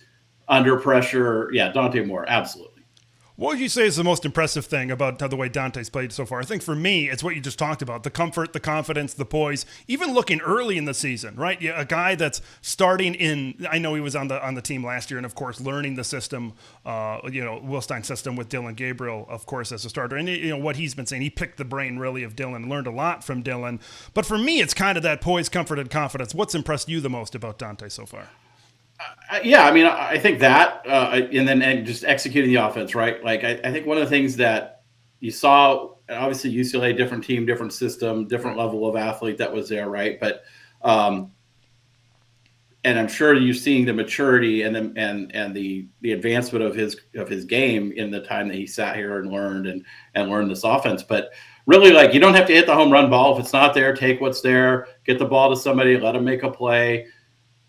under pressure. Yeah, Dante Moore, absolutely. What would you say is the most impressive thing about the way Dante's played so far? I think for me, it's what you just talked about, the comfort, the confidence, the poise, even looking early in the season, right? A guy that's starting in, I know he was on the team last year and, of course, learning the system, Will Stein's system with Dylan Gabriel, of course, as a starter. And, you know, what he's been saying, he picked the brain really of Dylan, learned a lot from Dylan. But for me, it's kind of that poise, comfort, and confidence. What's impressed you the most about Dante so far? I mean, I think that, and just executing the offense, right? Like, I think one of the things that you saw, obviously UCLA, different team, different system, different level of athlete that was there, right? But and I'm sure you're seeing the maturity and the advancement of his game in the time that he sat here and learned this offense. But really, like, you don't have to hit the home run ball. If it's not there, take what's there, get the ball to somebody, let them make a play.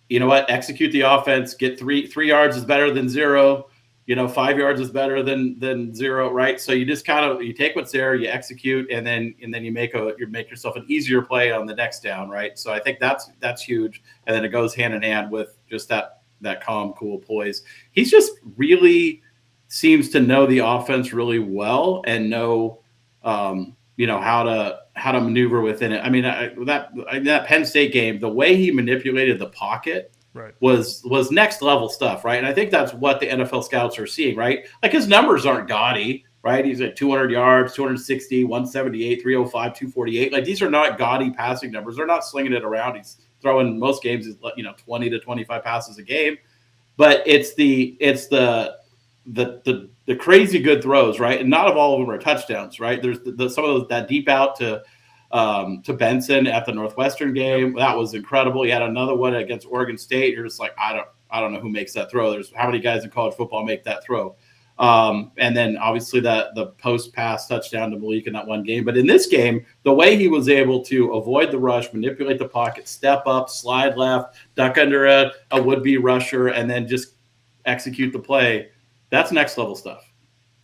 You know what? Execute the offense. Get 3 yards is better than 0. 5 yards is better than 0, right? So you just you take what's there, you execute, and then you make yourself an easier play on the next down, right? So I think that's huge, and then it goes hand in hand with just that calm, cool poise. He's just really seems to know the offense really well and know how to maneuver within it. I mean, that Penn State game, the way he manipulated the pocket. Right. was next level stuff, right? And I think that's what the NFL scouts are seeing, right? Like, his numbers aren't gaudy, right? He's at 200 yards, 260, 178, 305, 248. Like, these are not gaudy passing numbers. They're not slinging it around. He's throwing most games, 20 to 25 passes a game. But it's the crazy good throws, right? And not all of them are touchdowns, right? There's some of those that deep out to Benson at the Northwestern game. That was incredible. He had another one against Oregon State. You're just like, I don't know who makes that throw. There's how many guys in college football make that throw. And then obviously the post pass touchdown to Malik in that one game. But in this game, the way he was able to avoid the rush, manipulate the pocket, step up, slide left, duck under a would-be rusher, and then just execute the play, that's next level stuff.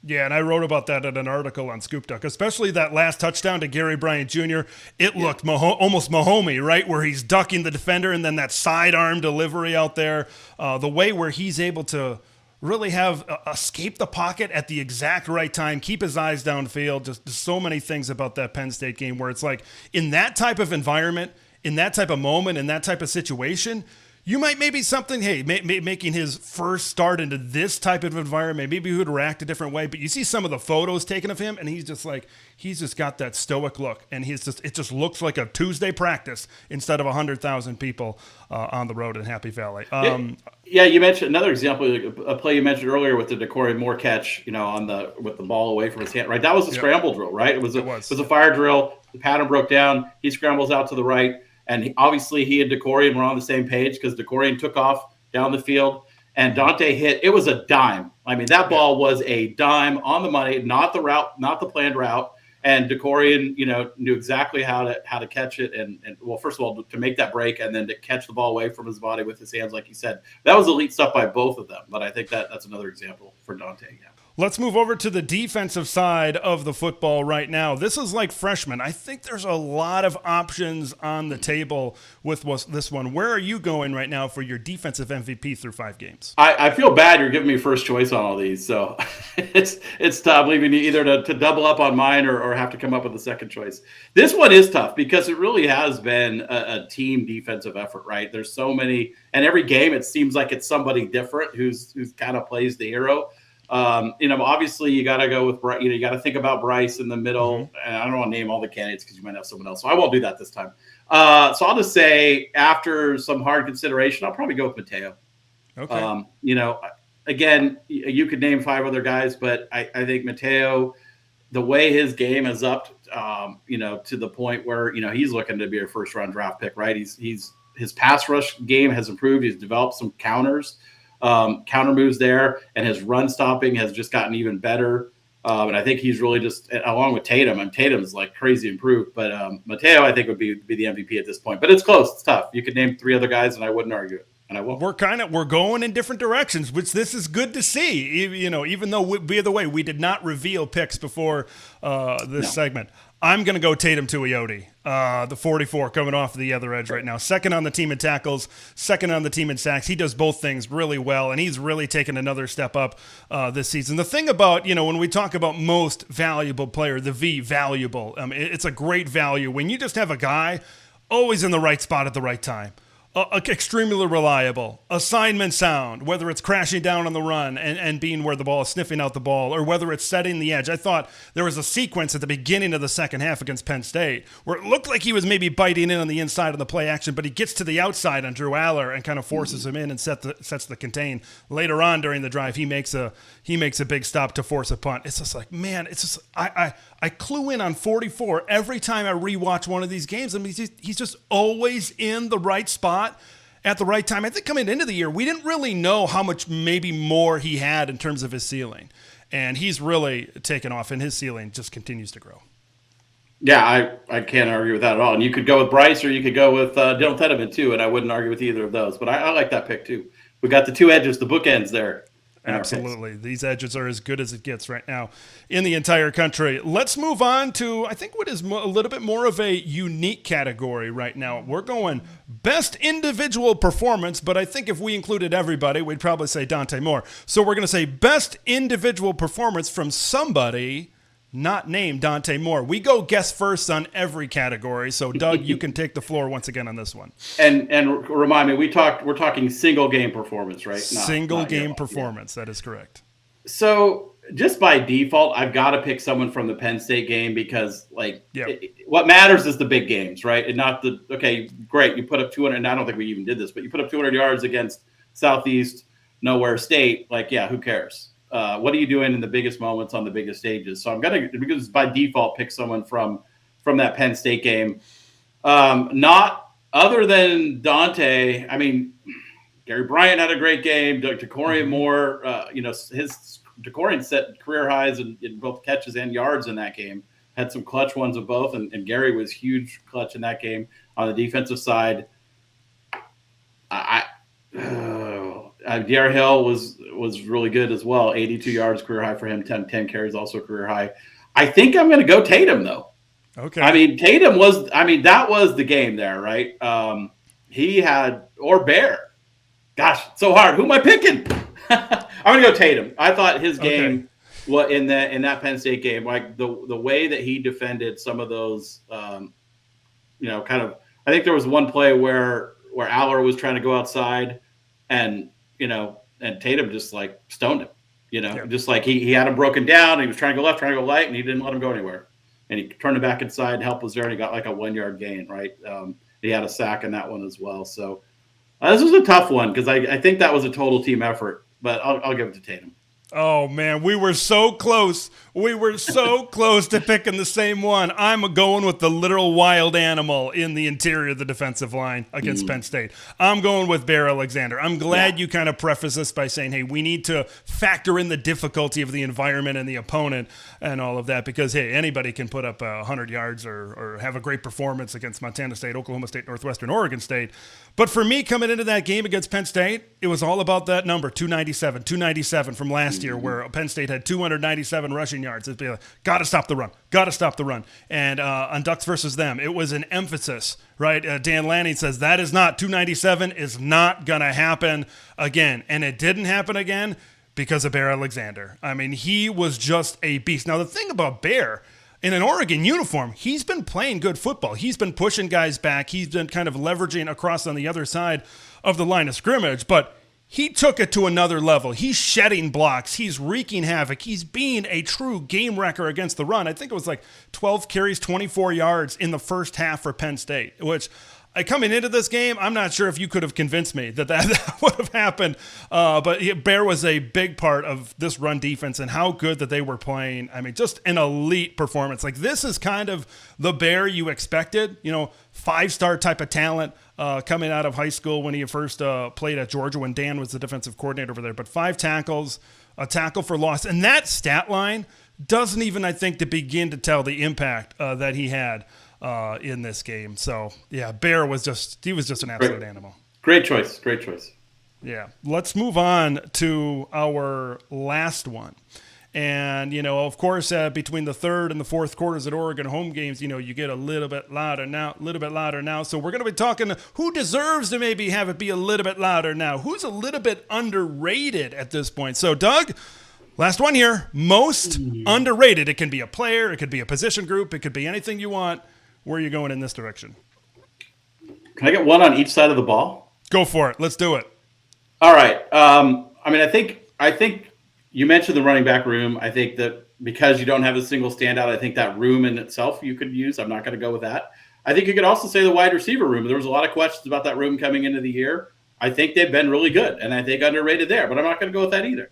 Yeah, and I wrote about that in an article on Scoop Duck, especially that last touchdown to Gary Bryant Jr. It looked almost Mahomey, right, where he's ducking the defender, and then that sidearm delivery out there, the way where he's able to really have escape the pocket at the exact right time, keep his eyes downfield, just so many things about that Penn State game where it's like, in that type of environment, in that type of moment, in that type of situation, you might maybe something, making his first start into this type of environment, maybe he would react a different way. But you see some of the photos taken of him, and he's just got that stoic look, and it just looks like a Tuesday practice instead of 100,000 people on the road in Happy Valley. Yeah, you mentioned another example, a play you mentioned earlier with the Decory Moore catch, with the ball away from his hand, right? That was a scramble drill, right? It was a fire drill. The pattern broke down. He scrambles out to the right. And obviously he and Decorian were on the same page because Decorian took off down the field and Dante hit. It was a dime. I mean, that ball was a dime on the money, not the route, not the planned route. And Decorian, knew exactly how to catch it. And well, first of all, to make that break and then to catch the ball away from his body with his hands, like you said. That was elite stuff by both of them. But I think that's another example for Dante. Yeah. Let's move over to the defensive side of the football right now. This is like freshmen. I think there's a lot of options on the table with this one. Where are you going right now for your defensive MVP through 5 games? I feel bad you're giving me first choice on all these, so it's tough leaving you either to double up on mine or have to come up with a second choice. This one is tough because it really has been a team defensive effort, right? There's so many, and every game it seems like it's somebody different who's kind of plays the hero. Obviously you got to go with, you got to think about Bryce in the middle. Mm-hmm. And I don't want to name all the candidates because you might have someone else. So I won't do that this time. So I'll just say after some hard consideration, I'll probably go with Mateo. Okay. Again, you could name 5 other guys, but I think Mateo, the way his game is upped, to the point where, he's looking to be a first round draft pick, right? His pass rush game has improved. He's developed some counter moves there, and his run stopping has just gotten even better. And I think he's really just, along with Tatum, and Tatum's like crazy improved. But Mateo, I think, would be the MVP at this point. But it's close. It's tough. You could name 3 other guys, and I wouldn't argue it. And I won't. We're going in different directions, which this is good to see. Even though, by the way, we did not reveal picks before this segment. I'm going to go Tatum Tuioti, the 44 coming off the other edge right now. Second on the team in tackles, second on the team in sacks. He does both things really well, and he's really taken another step up this season. The thing about, when we talk about most valuable player, the V, valuable, it's a great value. When you just have a guy always in the right spot at the right time. Extremely reliable, assignment sound, whether it's crashing down on the run and being where the ball is sniffing out the ball, or whether it's setting the edge. I thought there was a sequence at the beginning of the second half against Penn State where it looked like he was maybe biting in on the inside of the play action, but he gets to the outside on Drew Aller and kind of forces him in and sets the contain. Later on during the drive, he makes a big stop to force a punt. It's just like, man, it's just I clue in on 44 every time I rewatch one of these games. I mean, he's just always in the right spot at the right time. I think coming into the year, we didn't really know how much maybe more he had in terms of his ceiling. And he's really taken off, and his ceiling just continues to grow. Yeah, I can't argue with that at all. And you could go with Bryce or you could go with Dylan Tedeman too, and I wouldn't argue with either of those. But I like that pick too. We got the two edges, the bookends there. Absolutely. These edges are as good as it gets right now in the entire country. Let's move on to, I think, what is a little bit more of a unique category right now. We're going best individual performance, but I think if we included everybody, we'd probably say Dante Moore. So we're going to say best individual performance from somebody not named Dante Moore. We go guest first on every category. So Doug, you can take the floor once again on this one. And remind me, we're talking single game performance, right? Single game performance. Yeah. That is correct. So just by default, I've got to pick someone from the Penn State game because what matters is the big games, right? And not okay, great. You put up 200, and I don't think we even did this, but you put up 200 yards against Southeast Nowhere State. Who cares? What are you doing in the biggest moments on the biggest stages? So I'm going to, because by default, pick someone from that Penn State game. Not other than Dante. I mean, Gary Bryant had a great game. Decorian Moore, Decorian set career highs in both catches and yards in that game. Had some clutch ones of both, and Gary was huge clutch in that game on the defensive side. Dare Hill was really good as well. 82 yards, career high for him. 10 carries, also career high. I think I'm going to go Tatum, though. Okay. I mean, Tatum that was the game there, right? He had, or Bear. Gosh, so hard. Who am I picking? I'm going to go Tatum. I thought his game in that Penn State game, like the way that he defended some of those, I think there was one play where Aller was trying to go outside and Tatum just like stoned him, just like he had him broken down. And he was trying to go left, trying to go right, and he didn't let him go anywhere. And he turned it back inside, and help was there, and he got like a 1 yard gain, right? He had a sack in that one as well. So this was a tough one because I think that was a total team effort, but I'll give it to Tatum. Oh, man, we were so close. We were so close to picking the same one. I'm going with the literal wild animal in the interior of the defensive line against Penn State. I'm going with Bear Alexander. I'm glad you kind of preface this by saying, hey, we need to factor in the difficulty of the environment and the opponent and all of that because, hey, anybody can put up 100 yards or have a great performance against Montana State, Oklahoma State, Northwestern, Oregon State. But for me, coming into that game against Penn State, it was all about that number, 297 from last year, where Penn State had 297 rushing yards. It'd be like, got to stop the run. And on Ducks versus them, it was an emphasis, right? Dan Lanning says that is not 297 is not going to happen again. And it didn't happen again because of Bear Alexander. I mean, he was just a beast. Now, the thing about Bear, in an Oregon uniform, he's been playing good football. He's been pushing guys back. He's been kind of leveraging across on the other side of the line of scrimmage, but he took it to another level. He's shedding blocks. He's wreaking havoc. He's being a true game wrecker against the run. I think it was like 12 carries, 24 yards in the first half for Penn State, which coming into this game, I'm not sure if you could have convinced me that would have happened. But Bear was a big part of this run defense and how good that they were playing. I mean, just an elite performance. Like, this is kind of the Bear you expected, 5-star type of talent coming out of high school when he first played at Georgia when Dan was the defensive coordinator over there. But 5 tackles, a tackle for loss. And that stat line doesn't even, I think, to begin to tell the impact that he had in this game. So, yeah, Bear was just an absolute animal. Great choice. Yeah. Let's move on to our last one. And, of course, between the third and the fourth quarters at Oregon home games, you get a little bit louder now. So we're going to be talking who deserves to maybe have it be a little bit louder now. Who's a little bit underrated at this point? So, Doug, last one here. Most underrated. It can be a player. It could be a position group. It could be anything you want. Where are you going in this direction? Can I get one on each side of the ball? Go for it. Let's do it. All right. I think you mentioned the running back room. I think that because you don't have a single standout, I think that room in itself you could use. I'm not going to go with that. I think you could also say the wide receiver room. There was a lot of questions about that room coming into the year. I think they've been really good, and I think underrated there, but I'm not going to go with that either.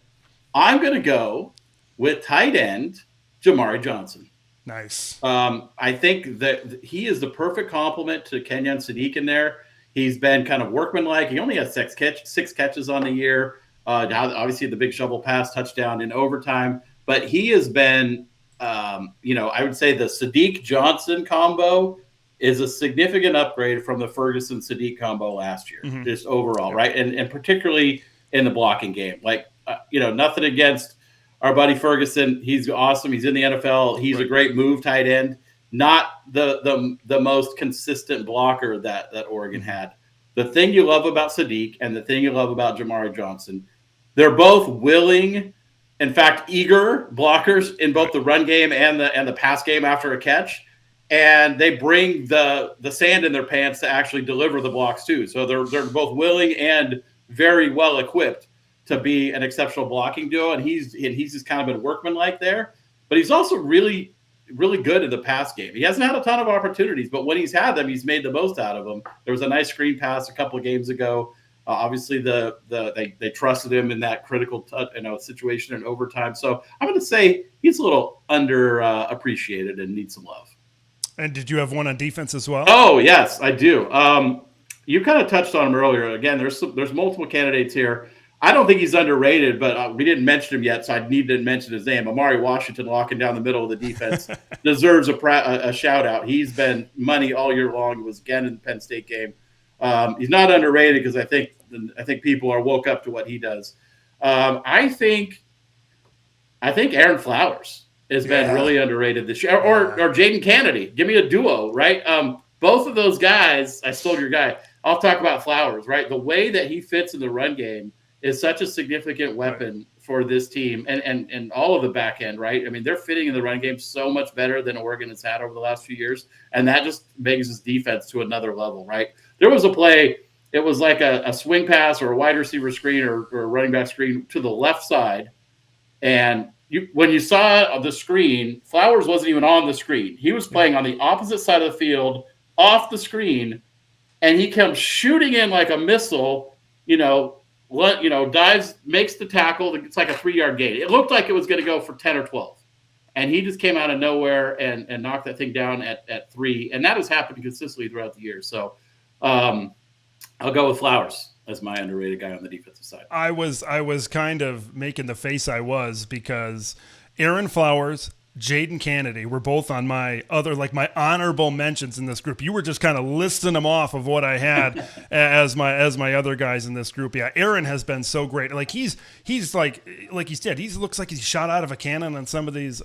I'm going to go with tight end Jamari Johnson. Nice. I think that he is the perfect complement to Kenyon Sadiq in there. He's been kind of workmanlike. He only has six catches on the year. Obviously, the big shovel pass touchdown in overtime. But he has been, I would say the Sadiq Johnson combo is a significant upgrade from the Ferguson Sadiq combo last year, just overall, right? And particularly in the blocking game. Like, nothing against our buddy Ferguson. He's awesome. He's in the NFL. He's a great move tight end. Not the most consistent blocker that Oregon had. The thing you love about Sadiq and the thing you love about Jamari Johnson, they're both willing, in fact, eager blockers in both the run game and the pass game after a catch. And they bring the sand in their pants to actually deliver the blocks too. So they're both willing and very well equipped to be an exceptional blocking duo. And he's just kind of been workmanlike there. But he's also really, really good in the pass game. He hasn't had a ton of opportunities, but when he's had them, he's made the most out of them. There was a nice screen pass a couple of games ago. Obviously, they trusted him in that critical situation in overtime. So I'm going to say he's a little underappreciated and needs some love. And did you have one on defense as well? Oh, yes, I do. You kind of touched on him earlier. Again, there's multiple candidates here. I don't think he's underrated, but we didn't mention him yet, so I need to mention his name. Amari Washington, locking down the middle of the defense, deserves a shout-out. He's been money all year long. He was again in the Penn State game. He's not underrated because I think people are woke up to what he does. I think Aaron Flowers has been really underrated this year, or Jaden Kennedy. Give me a duo, right? Both of those guys. I stole your guy. I'll talk about Flowers, right? The way that he fits in the run game is such a significant weapon for this team and all of the back end, right? I mean, they're fitting in the run game so much better than Oregon has had over the last few years, and that just makes his defense to another level, right? There was a play, it was like a swing pass or a wide receiver screen or a running back screen to the left side, and when you saw the screen, Flowers wasn't even on the screen. He was playing on the opposite side of the field, off the screen, and he comes shooting in like a missile, dives, makes the tackle. It's like a 3-yard gain. It looked like it was going to go for 10 or 12. And he just came out of nowhere and knocked that thing down at 3. And that has happened consistently throughout the year. So I'll go with Flowers as my underrated guy on the defensive side. I was kind of making the face I was because Aaron Flowers, Jaden Kennedy were both on my honorable mentions in this group. You were just kind of listing them off of what I had as my other guys in this group. Yeah, Aaron has been so great. Like he's like he said, he looks like he's shot out of a cannon on some of these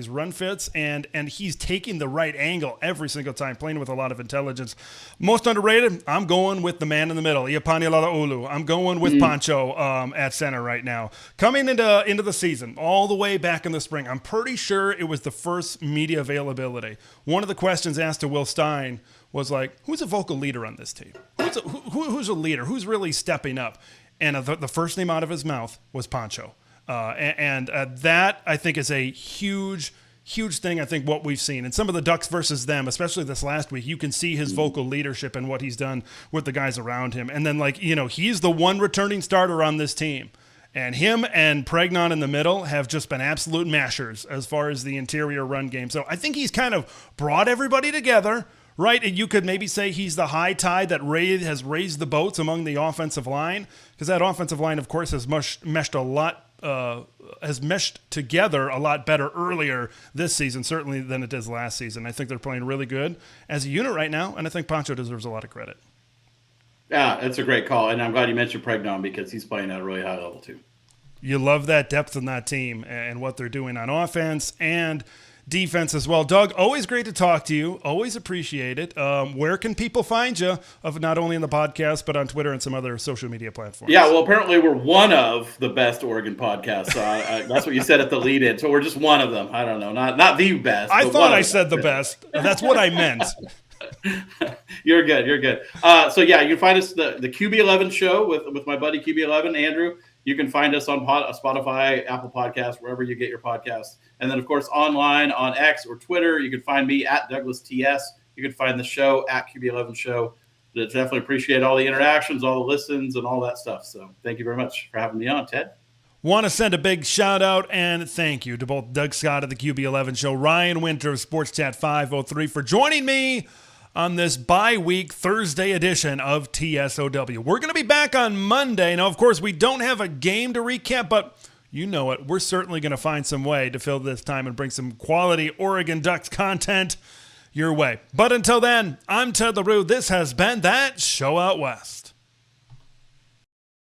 run fits, and he's taking the right angle every single time, playing with a lot of intelligence. Most underrated, I'm going with the man in the middle, Iapani Lalaulu. I'm going with Pancho at center right now. Coming into the season, all the way back in the spring, I'm pretty sure it was the first media availability. One of the questions asked to Will Stein was like, who's a vocal leader on this team? Who's a leader? Who's really stepping up? And the first name out of his mouth was Pancho. And that, I think, is a huge thing, I think, what we've seen. And some of the Ducks versus them, especially this last week, you can see his vocal leadership and what he's done with the guys around him. And then, he's the one returning starter on this team. And him and Pregnon in the middle have just been absolute mashers as far as the interior run game. So I think he's kind of brought everybody together, right? And you could maybe say he's the high tide that has raised the boats among the offensive line, because that offensive line, of course, has meshed together a lot better earlier this season, certainly than it did last season. I think they're playing really good as a unit right now, and I think Pancho deserves a lot of credit. Yeah, that's a great call, and I'm glad you mentioned Pregnon because he's playing at a really high level too. You love that depth in that team and what they're doing on offense and defense as well. Doug, always great to talk to you. Always appreciate it. Where can people find you, not only in the podcast, but on Twitter and some other social media platforms? Yeah, well, apparently we're one of the best Oregon podcasts. That's what you said at the lead-in. So we're just one of them. I don't know. Not the best. I thought I said the best. That's what I meant. You're good. So yeah, you can find us the QB11 show with my buddy QB11 Andrew. You can find us on Spotify, Apple Podcasts, wherever you get your podcasts, and then of course online on X or Twitter. You can find me at Douglas TS. You can find the show at QB11 Show. Definitely appreciate all the interactions, all the listens, and all that stuff. So thank you very much for having me on, Ted. Want to send a big shout out and thank you to both Doug Scott of the QB11 Show, Rian Winter of SportsChat 503 for joining me on this bye-week Thursday edition of TSOW. We're going to be back on Monday. Now, of course, we don't have a game to recap, but you know it. We're certainly going to find some way to fill this time and bring some quality Oregon Ducks content your way. But until then, I'm Ted LaRue. This has been That Show Out West.